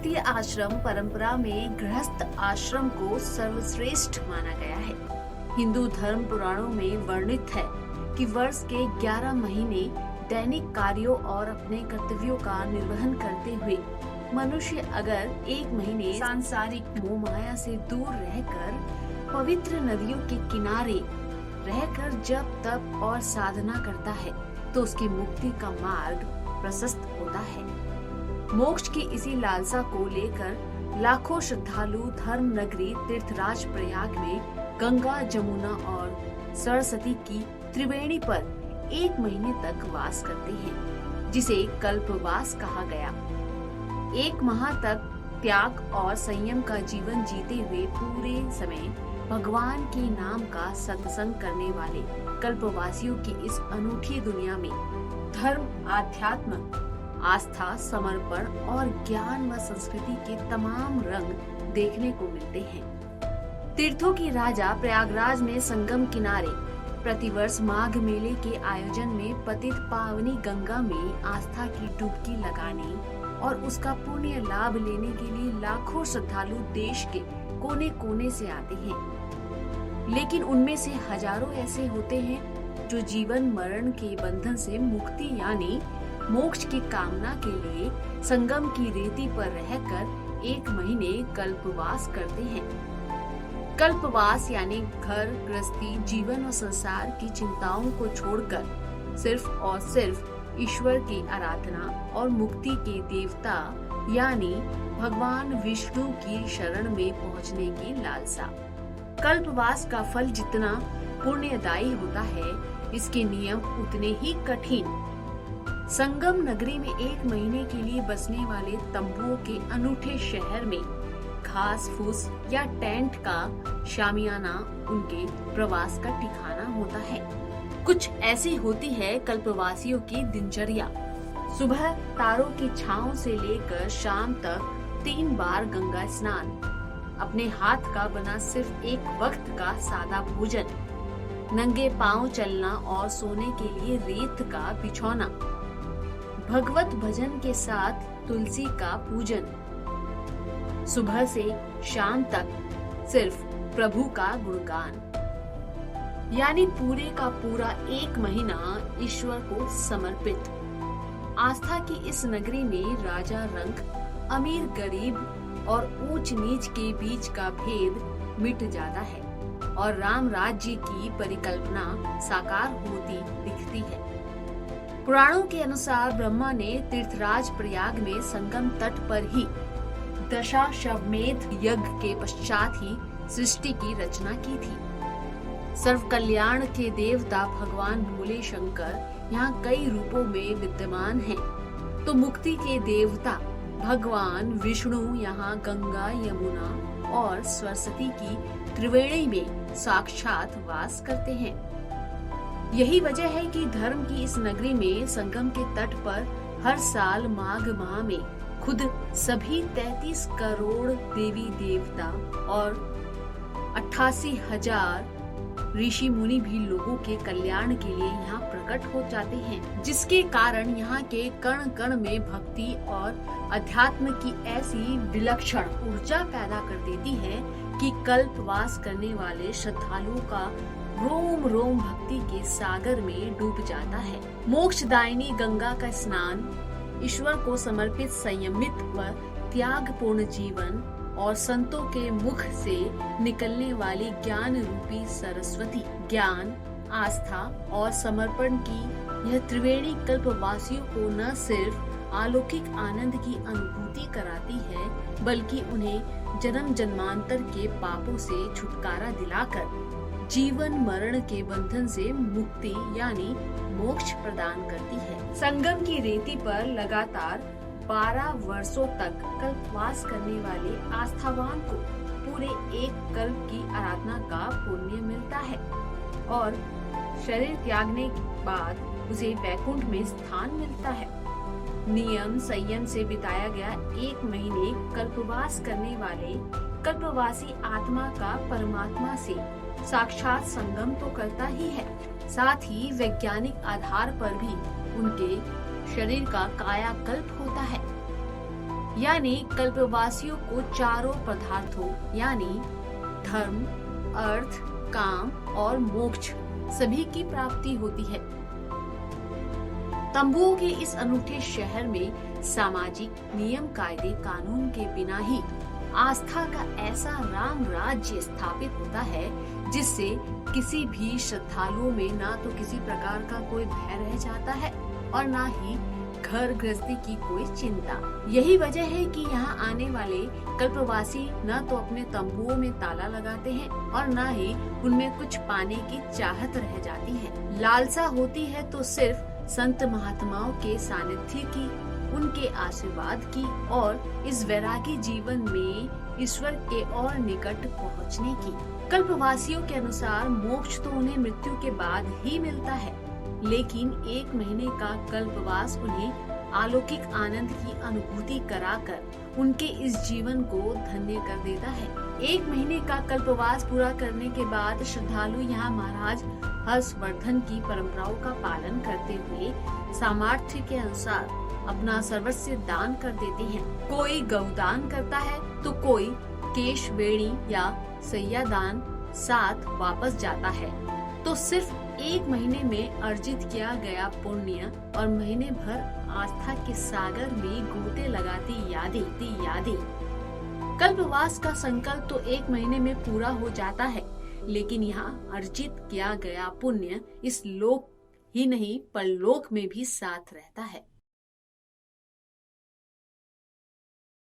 भारतीय आश्रम परंपरा में गृहस्थ आश्रम को सर्वश्रेष्ठ माना गया है। हिंदू धर्म पुराणों में वर्णित है कि वर्ष के 11 महीने दैनिक कार्यों और अपने कर्तव्यों का निर्वहन करते हुए मनुष्य अगर 1 महीने सांसारिक मोह माया से दूर रहकर पवित्र नदियों के किनारे रहकर जप तप और साधना करता है तो उसकी मुक्ति का मार्ग प्रशस्त होता है। मोक्ष की इसी लालसा को लेकर लाखों श्रद्धालु धर्म नगरी तीर्थराज प्रयाग में गंगा जमुना और सरस्वती की त्रिवेणी पर 1 महीने तक वास करते हैं, जिसे कल्पवास कहा गया। 1 माह तक त्याग और संयम का जीवन जीते हुए पूरे समय भगवान के नाम का सत्संग करने वाले कल्पवासियों की इस अनूठी दुनिया में धर्म, आध्यात्म, आस्था, समर्पण और ज्ञान व संस्कृति के तमाम रंग देखने को मिलते हैं। तीर्थों की राजा प्रयागराज में संगम किनारे प्रतिवर्ष माघ मेले के आयोजन में पतित पावनी गंगा में आस्था की डुबकी लगाने और उसका पुण्य लाभ लेने के लिए लाखों श्रद्धालु देश के कोने कोने से आते हैं। लेकिन उनमें से हजारों ऐसे होते हैं जो जीवन मरण के बंधन से मुक्ति यानी मोक्ष की कामना के लिए संगम की रेती पर रहकर 1 महीने कल्पवास करते हैं। कल्पवास यानी घर गृहस्थी जीवन और संसार की चिंताओं को छोड़कर सिर्फ और सिर्फ ईश्वर की आराधना और मुक्ति के देवता यानी भगवान विष्णु की शरण में पहुंचने की लालसा। कल्पवास का फल जितना पुण्यदायी होता है, इसके नियम उतने ही कठिन। संगम नगरी में 1 महीने के लिए बसने वाले तंबुओं के अनूठे शहर में घास फूस या टेंट का शामियाना उनके प्रवास का ठिकाना होता है। कुछ ऐसी होती है कल्पवासियों की दिनचर्या। सुबह तारों की छांव से लेकर शाम तक 3 बार गंगा स्नान, अपने हाथ का बना सिर्फ 1 वक्त का सादा भोजन, नंगे पांव चलना और सोने के लिए रेत का बिछौना, भगवत भजन के साथ तुलसी का पूजन, सुबह से शाम तक सिर्फ प्रभु का गुणगान, यानी पूरे का पूरा 1 महीना ईश्वर को समर्पित। आस्था की इस नगरी में राजा रंक, अमीर गरीब और ऊंच नीच के बीच का भेद मिट जाता है और राम राज्य की परिकल्पना साकार होती दिखती है। पुराणों के अनुसार ब्रह्मा ने तीर्थराज प्रयाग में संगम तट पर ही दशाश्वमेध यज्ञ के पश्चात ही सृष्टि की रचना की थी। सर्व कल्याण के देवता भगवान भोले शंकर यहाँ कई रूपों में विद्यमान हैं, तो मुक्ति के देवता भगवान विष्णु यहाँ गंगा, यमुना और सरस्वती की त्रिवेणी में साक्षात वास करते हैं। यही वजह है कि धर्म की इस नगरी में संगम के तट पर हर साल माघ माह में खुद सभी 33 करोड़ देवी देवता और 88,000 ऋषि मुनि भी लोगों के कल्याण के लिए यहाँ प्रकट हो जाते हैं, जिसके कारण यहाँ के कण कण में भक्ति और अध्यात्म की ऐसी विलक्षण ऊर्जा पैदा कर देती है कि कल्पवास करने वाले श्रद्धालुओं का रोम रोम भक्ति के सागर में डूब जाता है। मोक्षदायिनी गंगा का स्नान, ईश्वर को समर्पित संयमित व त्यागपूर्ण जीवन और संतों के मुख से निकलने वाली ज्ञान रूपी सरस्वती, ज्ञान, आस्था और समर्पण की यह त्रिवेणी कल्पवासियों को न सिर्फ अलौकिक आनंद की अनुभूति कराती है, बल्कि उन्हें जन्म जन्मांतर के पापों से छुटकारा दिलाकर जीवन मरण के बंधन से मुक्ति यानी मोक्ष प्रदान करती है। संगम की रेती पर लगातार 12 वर्षों तक कल्पवास करने वाले आस्थावान को पूरे 1 कल्प की आराधना का पुण्य मिलता है और शरीर त्यागने के बाद उसे वैकुंठ में स्थान मिलता है। नियम संयम से बिताया गया 1 महीने कल्पवास करने वाले कल्पवासी आत्मा का परमात्मा से साक्षात संगम तो करता ही है, साथ ही वैज्ञानिक आधार पर भी उनके शरीर का कायाकल्प होता है। यानी कल्पवासियों को चारों पदार्थों यानी धर्म, अर्थ, काम और मोक्ष सभी की प्राप्ति होती है। तंबुओं के इस अनूठे शहर में सामाजिक नियम कायदे कानून के बिना ही आस्था का ऐसा राम राज्य स्थापित होता है जिससे किसी भी श्रद्धालुओं में ना तो किसी प्रकार का कोई भय रह जाता है और ना ही घर गृहस्थी की कोई चिंता। यही वजह है कि यहाँ आने वाले कल्पवासी न तो अपने तंबुओं में ताला लगाते हैं और न ही उनमें कुछ पाने की चाहत रह जाती है। लालसा होती है तो सिर्फ संत महात्माओं के सानिध्य की, उनके आशीर्वाद की और इस वैरागी जीवन में ईश्वर के और निकट पहुँचने की। कल्पवासियों के अनुसार मोक्ष तो उन्हें मृत्यु के बाद ही मिलता है, लेकिन 1 महीने का कल्पवास उन्हें अलौकिक आनंद की अनुभूति कराकर उनके इस जीवन को धन्य कर देता है। 1 महीने का कल्पवास पूरा करने के बाद श्रद्धालु यहाँ महाराज हर्षवर्धन की परंपराओं का पालन करते हुए सामर्थ्य के अनुसार अपना सर्वस्व दान कर देते हैं। कोई गौदान करता है तो कोई केश वेणी या सैया दान साथ वापस जाता है। तो सिर्फ 1 महीने में अर्जित किया गया पुण्य और महीने भर आस्था के सागर में गोते लगाती यादें। कल्पवास का संकल्प तो 1 महीने में पूरा हो जाता है, लेकिन यहाँ अर्जित किया गया पुण्य इस लोक ही नहीं परलोक में भी साथ रहता है।